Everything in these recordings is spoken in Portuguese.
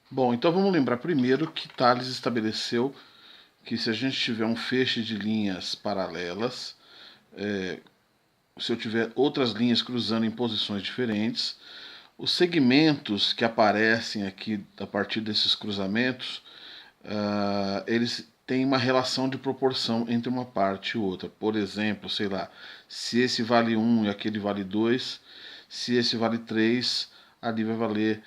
Bom, então vamos lembrar primeiro que Tales estabeleceu que se a gente tiver um feixe de linhas paralelas, se eu tiver outras linhas cruzando em posições diferentes, os segmentos que aparecem aqui a partir desses cruzamentos, eles têm uma relação de proporção entre uma parte e outra. Por exemplo, sei lá, se esse vale 1 e aquele vale 2, se esse vale 3, ali vai valer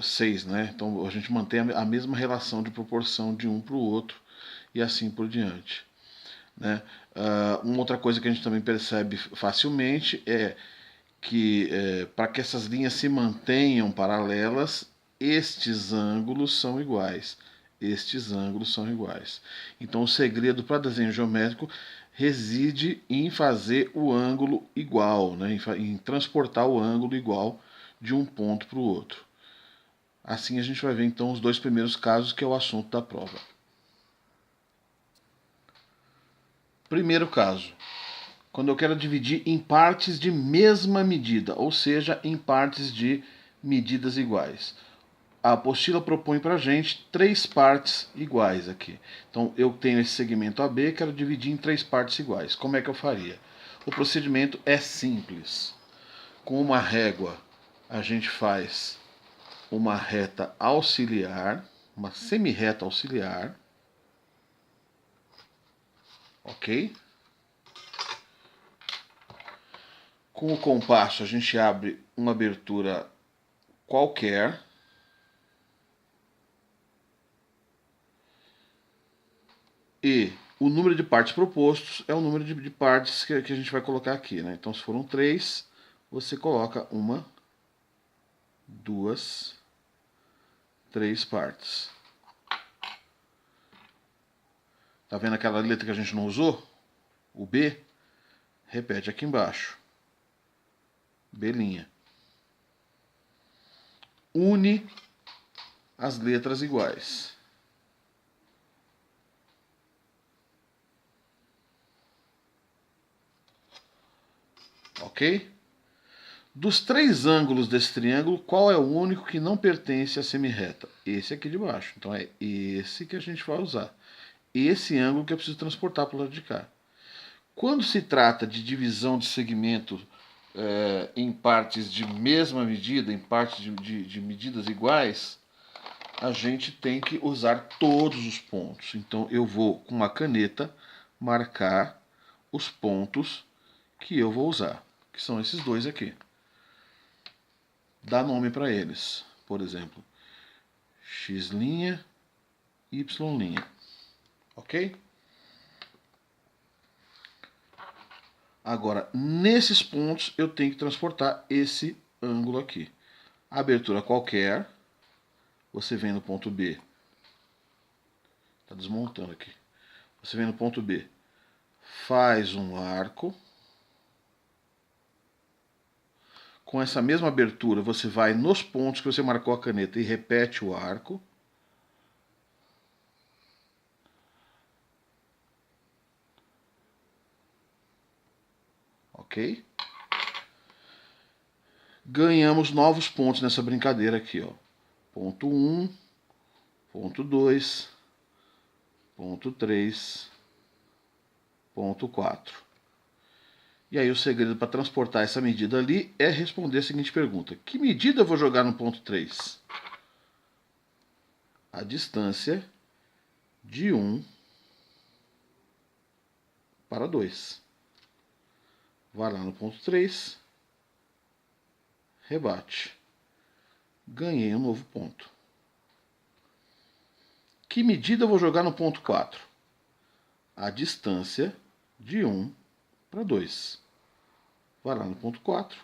6, né? Então a gente mantém a mesma relação de proporção de um para o outro e assim por diante. Né? Uma outra coisa que a gente também percebe facilmente é que para que essas linhas se mantenham paralelas, estes ângulos são iguais. Estes ângulos são iguais. Então o segredo para desenho geométrico reside em fazer o ângulo igual, né? em transportar o ângulo igual de um ponto para o outro. Assim a gente vai ver então os dois primeiros casos, que é o assunto da prova. Primeiro caso, quando eu quero dividir em partes de mesma medida, ou seja, em partes de medidas iguais. A apostila propõe para a gente 3 partes iguais aqui. Então eu tenho esse segmento AB, quero dividir em 3 partes iguais. Como é que eu faria? O procedimento é simples. Com uma régua, a gente faz uma reta auxiliar, uma semi-reta auxiliar, ok? Com o compasso, a gente abre uma abertura qualquer. E o número de partes propostos é o número de partes que a gente vai colocar aqui. Né? Então, se foram 3, você coloca 1, 2, 3 partes. Tá vendo aquela letra que a gente não usou? O B? Repete aqui embaixo. B'. Une as letras iguais. Ok? Dos 3 ângulos desse triângulo, qual é o único que não pertence à semirreta? Esse aqui de baixo. Então é esse que a gente vai usar. Esse ângulo que eu preciso transportar para o lado de cá. Quando se trata de divisão de segmento em partes de mesma medida, em partes de medidas iguais, a gente tem que usar todos os pontos. Então eu vou com uma caneta marcar os pontos que eu vou usar, que são esses dois aqui. Dá nome para eles. Por exemplo, X', Y'. Ok? Agora, nesses pontos, eu tenho que transportar esse ângulo aqui. Abertura qualquer, você vem no ponto B. Está desmontando aqui. Você vem no ponto B, faz um arco. Com essa mesma abertura, você vai nos pontos que você marcou a caneta e repete o arco. Ok? Ganhamos novos pontos nessa brincadeira aqui, ó. Ponto 1, ponto 2, ponto 3, ponto 4. E aí o segredo para transportar essa medida ali é responder a seguinte pergunta: que medida eu vou jogar no ponto 3? A distância de 1 para 2. Vai lá no ponto 3, rebate. Ganhei um novo ponto. Que medida eu vou jogar no ponto 4? A distância de 1 para 2. Vai lá no ponto 4,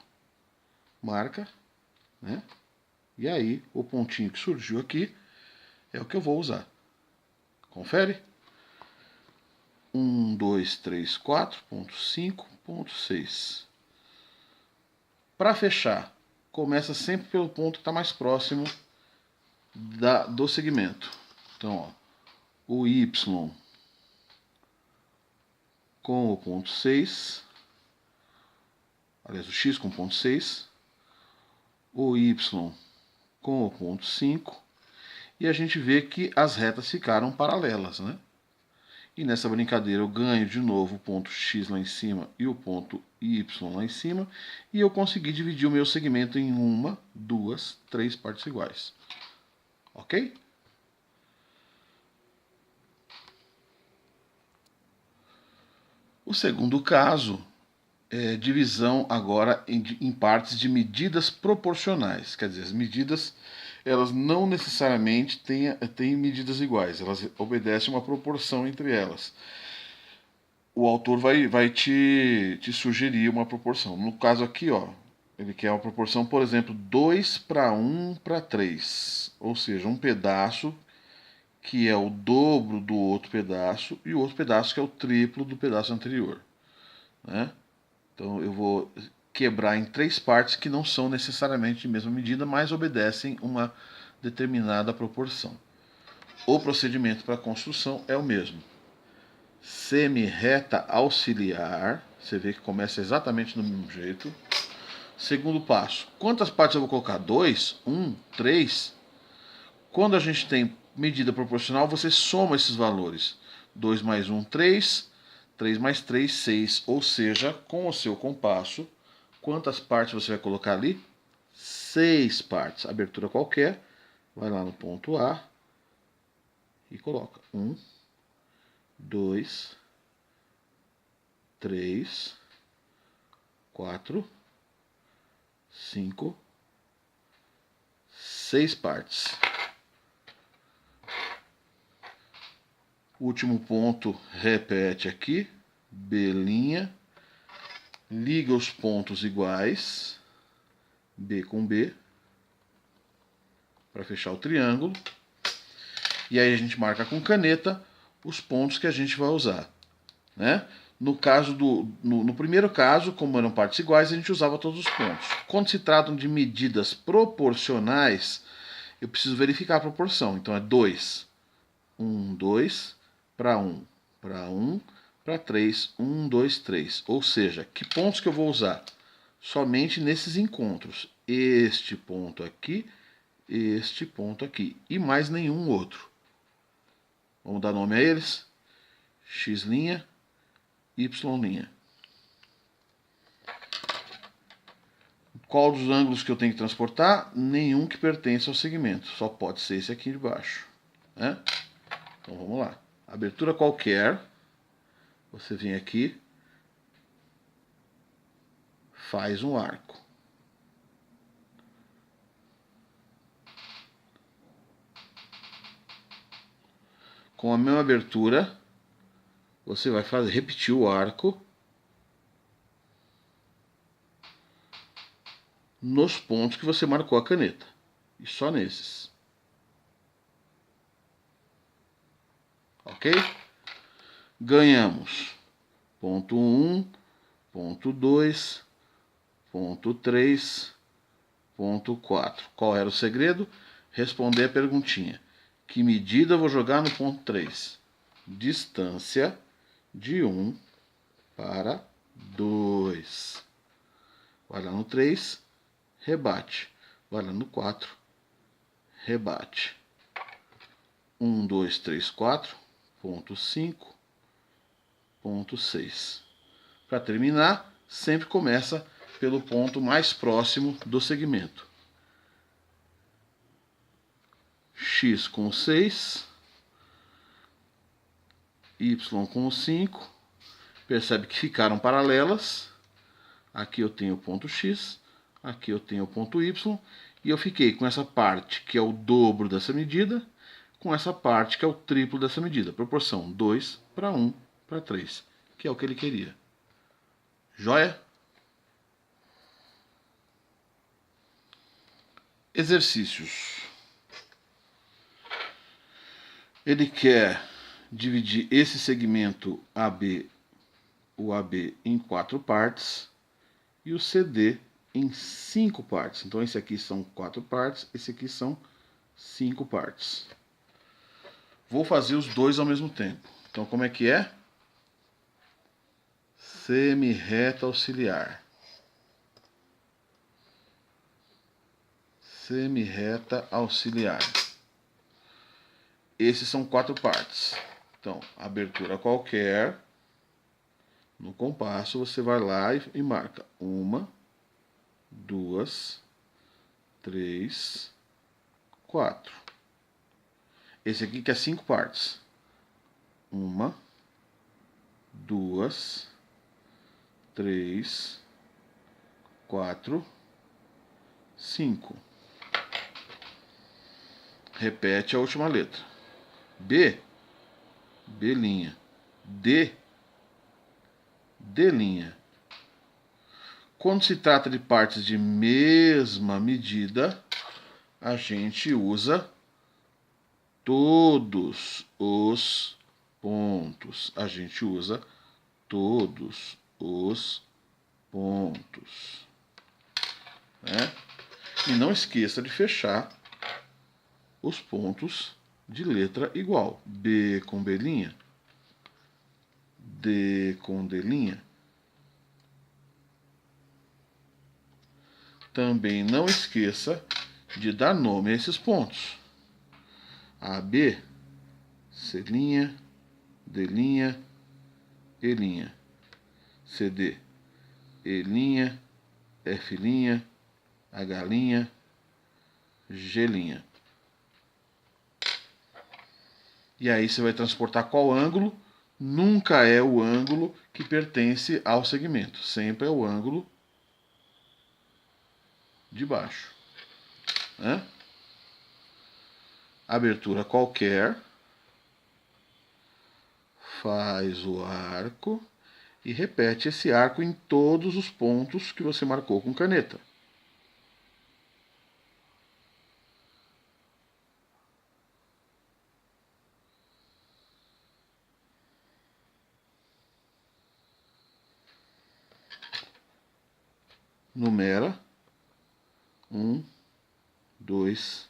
marca, né? E aí o pontinho que surgiu aqui é o que eu vou usar. Confere? 1, 2, 3, 4, ponto 5, ponto 6. Para fechar, começa sempre pelo ponto que está mais próximo do segmento. Então, ó, o Y com o ponto 6, aliás, o X com o ponto 6, o Y com o ponto 5 e a gente vê que as retas ficaram paralelas, né? E nessa brincadeira eu ganho de novo o ponto X lá em cima e o ponto Y lá em cima, e eu consegui dividir o meu segmento em uma, duas, três partes iguais. Ok? O segundo caso é divisão agora em partes de medidas proporcionais. Quer dizer, as medidas elas não necessariamente têm medidas iguais, elas obedecem uma proporção entre elas. O autor vai te sugerir uma proporção. No caso aqui, ó, ele quer uma proporção, por exemplo, 2 para 1 para 3. Ou seja, um pedaço que é o dobro do outro pedaço e o outro pedaço que é o triplo do pedaço anterior, né? Então eu vou quebrar em três partes que não são necessariamente de mesma medida, mas obedecem uma determinada proporção. O procedimento para a construção é o mesmo. Semi-reta auxiliar, você vê que começa exatamente do mesmo jeito. Segundo passo, quantas partes eu vou colocar? 2, 1, 3? Quando a gente tem medida proporcional, você soma esses valores. 2 mais 1, 3. 3 mais 3, 6. Ou seja, com o seu compasso, quantas partes você vai colocar ali? 6 partes. Abertura qualquer. Vai lá no ponto A e coloca 1, 2, 3, 4, 5, 6 partes. Último ponto, repete aqui, B', liga os pontos iguais, B com B, para fechar o triângulo. E aí a gente marca com caneta os pontos que a gente vai usar, né? No primeiro caso, como eram partes iguais, a gente usava todos os pontos. Quando se tratam de medidas proporcionais, eu preciso verificar a proporção. Então é 2, 1, 2, para 1, para 1, para 3, 1, 2, 3. Ou seja, que pontos que eu vou usar? Somente nesses encontros. Este ponto aqui, este ponto aqui. E mais nenhum outro. Vamos dar nome a eles? X', Y'. Qual dos ângulos que eu tenho que transportar? Nenhum que pertence ao segmento. Só pode ser esse aqui de baixo, né? Então vamos lá. Abertura qualquer. Você vem aqui. Faz um arco. Com a mesma abertura, você vai repetir o arco nos pontos que você marcou a caneta. E só nesses. Ok? Ganhamos ponto 1, ponto 2, ponto 3, ponto 4. Qual era o segredo? Responder a perguntinha. Que medida eu vou jogar no ponto 3? Distância de 1 para 2. Vai lá no 3, rebate. Vai lá no 4, rebate. 1, 2, 3, 4, ponto 5, ponto 6. Para terminar, sempre começa pelo ponto mais próximo do segmento. X com 6, Y com 5, percebe que ficaram paralelas. Aqui eu tenho o ponto X, aqui eu tenho o ponto Y, e eu fiquei com essa parte que é o dobro dessa medida, com essa parte que é o triplo dessa medida, proporção 2 para 1 para 3, que é o que ele queria. Joia? Exercícios. Ele quer dividir esse segmento AB, o AB, em 4 partes e o CD em 5 partes. Então esse aqui são 4 partes, esse aqui são 5 partes. Vou fazer os dois ao mesmo tempo. Então como é que é? Semi-reta auxiliar. Semi-reta auxiliar. esses são 4 partes. Então, abertura qualquer, no compasso, você vai lá e marca 1, 2, 3, 4. Esse aqui que é 5 partes. 1, 2, 3, 4, 5. Repete a última letra. B, B'. D, D'. Quando se trata de partes de mesma medida, a gente usa todos os pontos. A gente usa todos os pontos. Né? E não esqueça de fechar os pontos de letra igual. B com B', D com D'. Também não esqueça de dar nome a esses pontos. AB, C', D', E', CD, E', F', H', G'. E aí você vai transportar qual ângulo? Nunca é o ângulo que pertence ao segmento. Sempre é o ângulo de baixo. Né? Abertura qualquer. Faz o arco e repete esse arco em todos os pontos que você marcou com caneta. Numera 1, 2,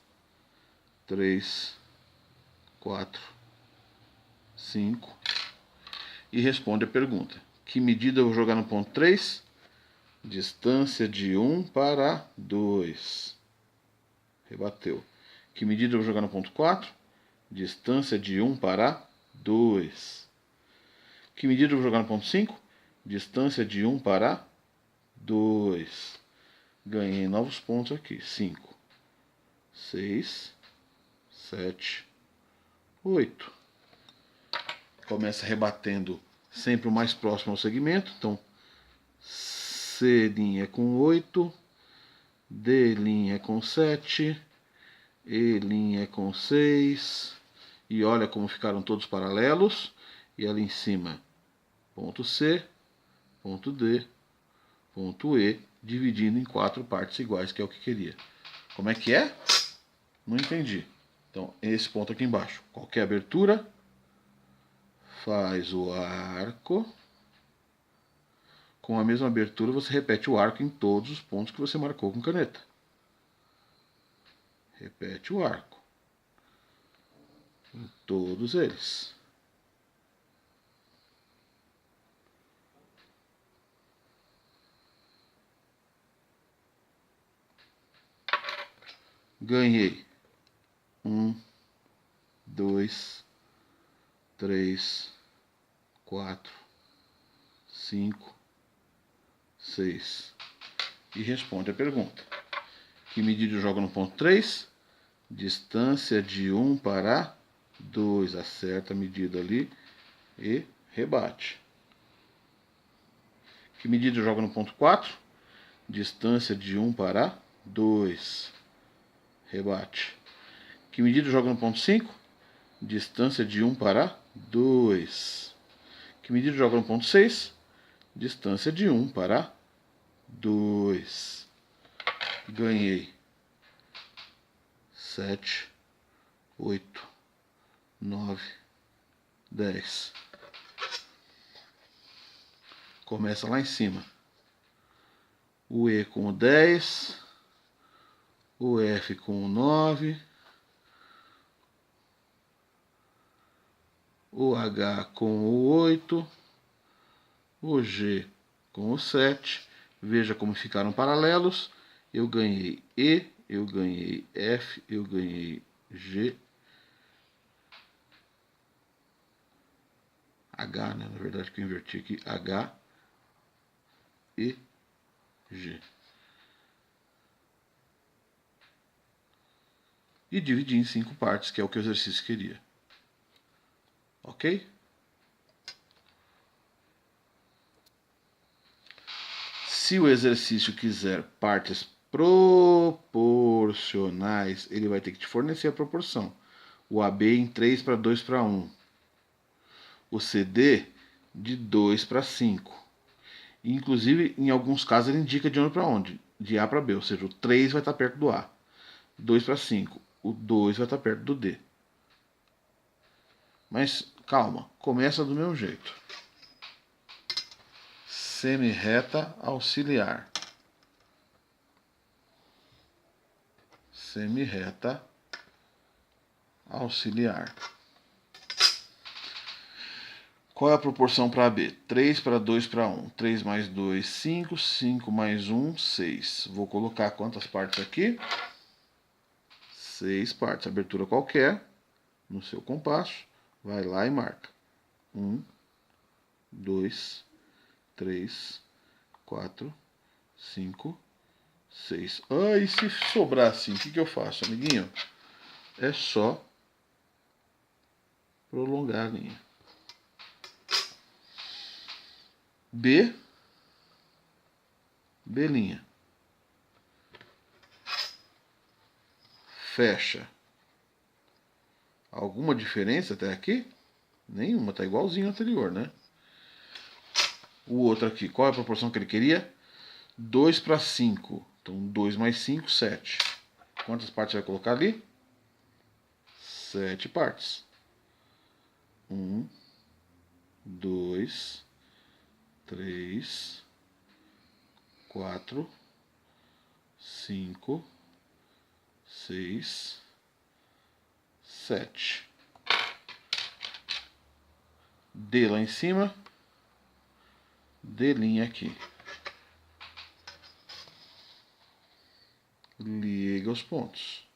3, 4, 5 e responde a pergunta. Que medida eu vou jogar no ponto 3? Distância de 1 para 2. Rebateu. Que medida eu vou jogar no ponto 4? Distância de 1 para 2. Que medida eu vou jogar no ponto 5? Distância de 1 para 2. Ganhei novos pontos aqui. 5, 6, 7, 8. Começa rebatendo sempre o mais próximo ao segmento. Então, C' com 8, D' com 7, E' com 6. E olha como ficaram todos paralelos. E ali em cima, ponto C, ponto D, ponto E, dividindo em 4 partes iguais, que é o que queria. Como é que é? Não entendi. Então, esse ponto aqui embaixo. Qualquer abertura, faz o arco. Com a mesma abertura, você repete o arco em todos os pontos que você marcou com caneta. Repete o arco em todos eles. Ganhei 1, 2, 3, 4, 5, 6. E responde a pergunta. Que medida eu jogo no ponto 3? Distância de 1 para 2. Acerta a medida ali e rebate. Que medida eu jogo no ponto 4? Distância de 1 para 2. Rebate. Que medida eu jogo no ponto 5? Distância de 1 para 2. Que medida eu jogo no ponto 6? Distância de 1 para 2. Ganhei 7, 8, 9, 10. Começa lá em cima. O E com o 10, o F com o 9, o H com o 8, o G com o 7. Veja como ficaram paralelos. Eu ganhei E, eu ganhei F, eu ganhei G, H, né? Na verdade que eu inverti aqui, H e G. E dividir em 5 partes, que é o que o exercício queria. Ok? Se o exercício quiser partes proporcionais, ele vai ter que te fornecer a proporção. O AB em 3 para 2 para 1. O CD de 2 para 5. Inclusive, em alguns casos, ele indica de onde para onde. De A para B, ou seja, o 3 vai estar perto do A. 2 para 5. O 2 vai estar perto do D. Mas calma, começa do mesmo jeito. Semirreta auxiliar. Semirreta auxiliar. Qual é a proporção para AB? 3 para 2 para 1. 3 mais 2, 5. 5 mais 1, 6. Vou colocar quantas partes aqui? 6 partes. Abertura qualquer no seu compasso. Vai lá e marca. 1, 2, 3, 4, 5, 6. Ah, e se sobrar assim, o que eu faço, amiguinho? É só prolongar a linha. B, B'. Fecha. Alguma diferença até aqui? Nenhuma, tá igualzinho ao anterior, né? O outro aqui, qual é a proporção que ele queria? 2 para 5. Então, 2 mais 5, 7. Quantas partes você vai colocar ali? 7 partes. 1, 2, 3, 4, 5, 6, 7. D lá em cima. D' aqui. Liga os pontos.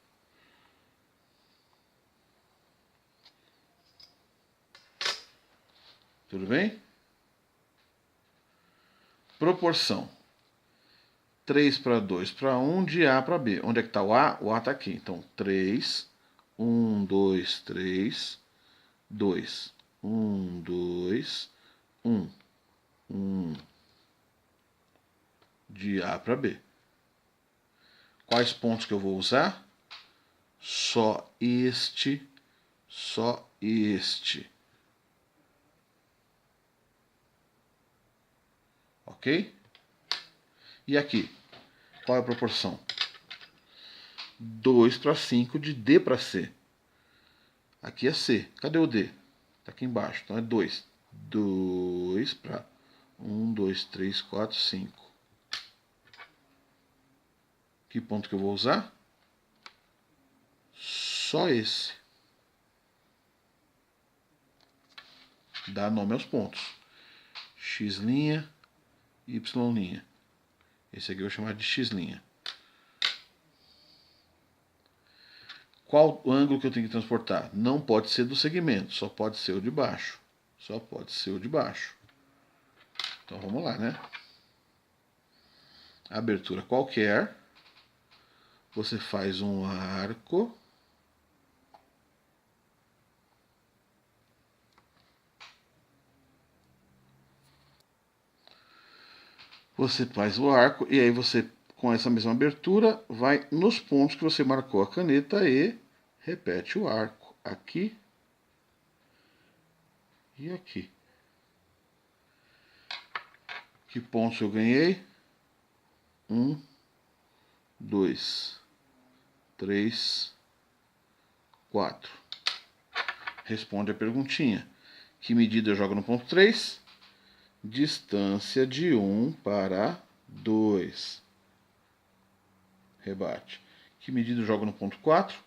Tudo bem? Proporção. 3 para 2 para 1 de A para B. Onde é que está o A? O A está aqui. Então, 3, 1, 2, 3, 2, 1, 2, 1, 1. De A para B. Quais pontos que eu vou usar? Só este, só este. Ok? E aqui, qual é a proporção? 2 para 5 de D para C. Aqui é C. Cadê o D? Está aqui embaixo. Então é 2. 2 para 1, 2, 3, 4, 5. Que ponto que eu vou usar? Só esse. Dá nome aos pontos. X', Y'. Esse aqui eu vou chamar de X'. Qual o ângulo que eu tenho que transportar? Não pode ser do segmento, só pode ser o de baixo. Só pode ser o de baixo. Então vamos lá, né? Abertura qualquer. Você faz um arco. Você faz o arco e aí você, com essa mesma abertura, vai nos pontos que você marcou a caneta e repete o arco. Aqui e aqui. Que pontos eu ganhei? 1, 2, 3, 4. Responde a perguntinha. Que medida eu jogo no ponto 3? Distância de 1 para 2. Rebate. Que medida eu jogo no ponto 4?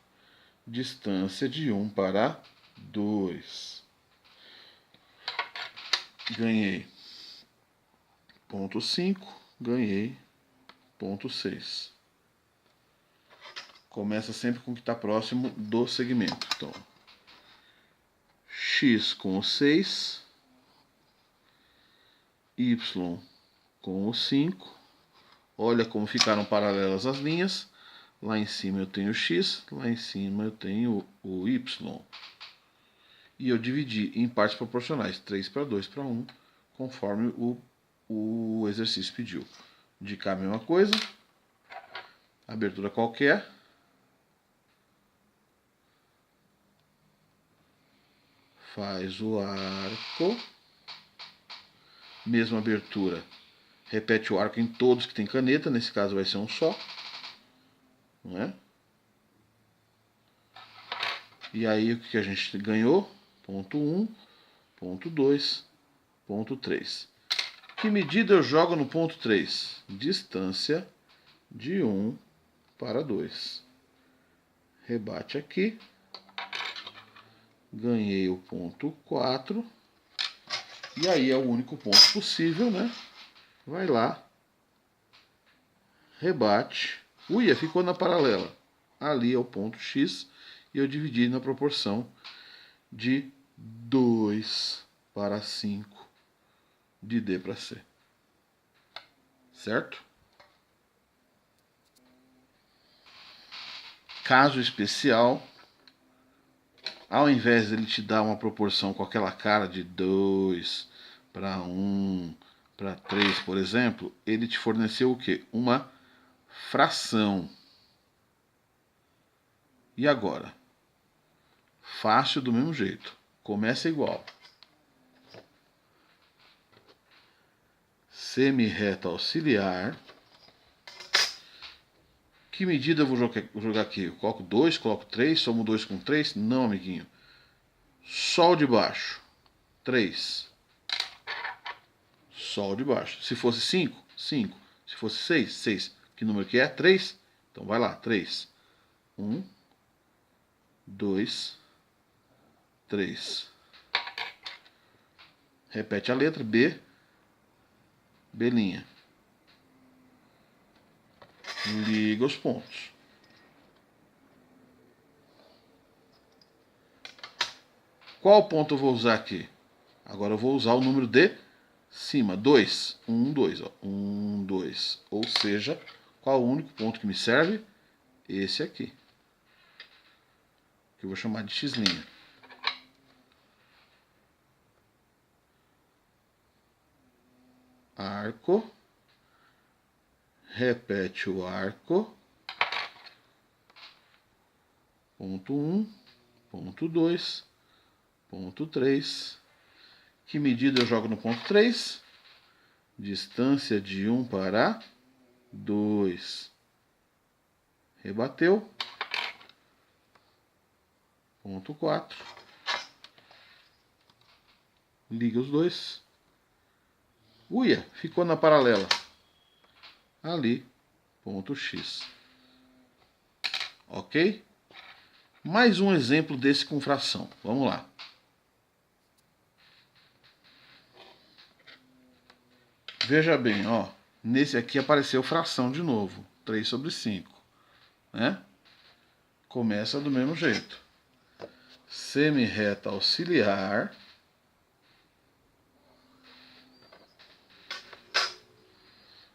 Distância de 1 para 2. Ganhei ponto 5, ganhei ponto 6. Começa sempre com o que está próximo do segmento. Então, x com o 6, Y com o 5. Olha como ficaram paralelas as linhas. Lá em cima eu tenho X, lá em cima eu tenho o Y. E eu dividi em partes proporcionais, 3 para 2 para 1, conforme o exercício pediu. De cá a mesma coisa, abertura qualquer. Faz o arco. Mesma abertura. Repete o arco em todos que tem caneta, nesse caso vai ser um só. Não é? E aí o que a gente ganhou? Ponto 1, ponto 2, ponto 3. Que medida eu jogo no ponto 3? Distância de 1 para 2. Rebate aqui. Ganhei o ponto 4. E aí é o único ponto possível, né? Vai lá. Rebate. Uia, ficou na paralela. Ali é o ponto X. E eu dividi na proporção de 2 para 5 de D para C. Certo? Caso especial, ao invés de ele te dar uma proporção com aquela cara de 2 para 1 para 3, por exemplo, ele te forneceu o quê? Uma fração. E agora? Fácil do mesmo jeito. Começa igual. Semi-reta auxiliar. Que medida eu vou jogar aqui? Eu coloco 2, coloco 3, somo 2 com 3? Não, amiguinho. Só o de baixo. 3. Só o de baixo. Se fosse 5, 5. Se fosse 6, 6. Que número que é? 3? Então vai lá, 3. 1, 2, 3. Repete a letra B. B'. Liga os pontos. Qual ponto eu vou usar aqui? Agora eu vou usar o número de cima. 2. 1, 2. 1, 2. Ou seja, qual o único ponto que me serve? Esse aqui. Que eu vou chamar de X'. Arco. Repete o arco. Ponto 1, ponto 2, ponto 3. Que medida eu jogo no ponto 3? Distância de 1 para 2. Rebateu. Ponto 4. Liga os dois. Uia, ficou na paralela. Ali, ponto X. Ok? Mais um exemplo desse com fração. Vamos lá. Veja bem, ó. Nesse aqui apareceu fração de novo. 3 sobre 5. Né? Começa do mesmo jeito. Semi-reta auxiliar.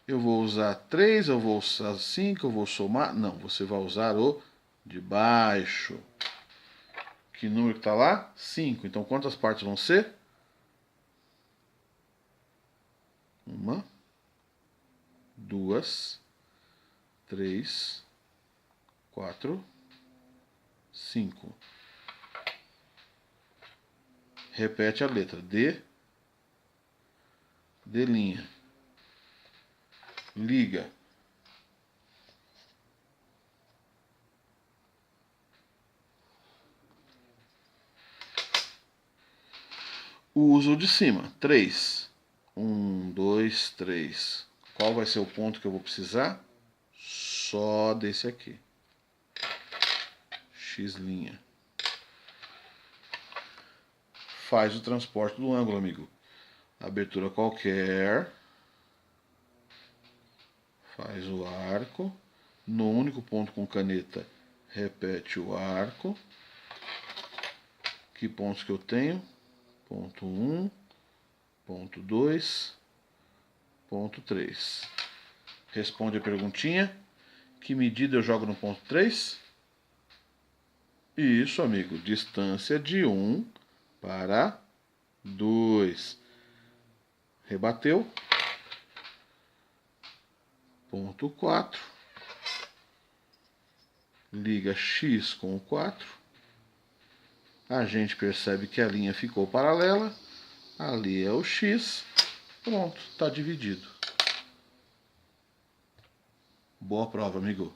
Eu vou usar 3, eu vou usar 5, eu vou somar. Não, você vai usar o de baixo. Que número que está lá? 5. Então, quantas partes vão ser? 1, 2, 3, 4, 5. Repete a letra. D. D'. Liga. Uso o de cima. 3. 1, 2, 3. Qual vai ser o ponto que eu vou precisar? Só desse aqui. X'. Faz o transporte do ângulo, amigo. Abertura qualquer. Faz o arco. No único ponto com caneta, repete o arco. Que pontos que eu tenho? Ponto 1, ponto 2, ponto 3. Responde a perguntinha. Que medida eu jogo no ponto 3? Isso, amigo. Distância de 1 para 2. Rebateu. Ponto 4. Liga X com o 4. A gente percebe que a linha ficou paralela. Ali é o X. Pronto, está dividido. Boa prova, amigo.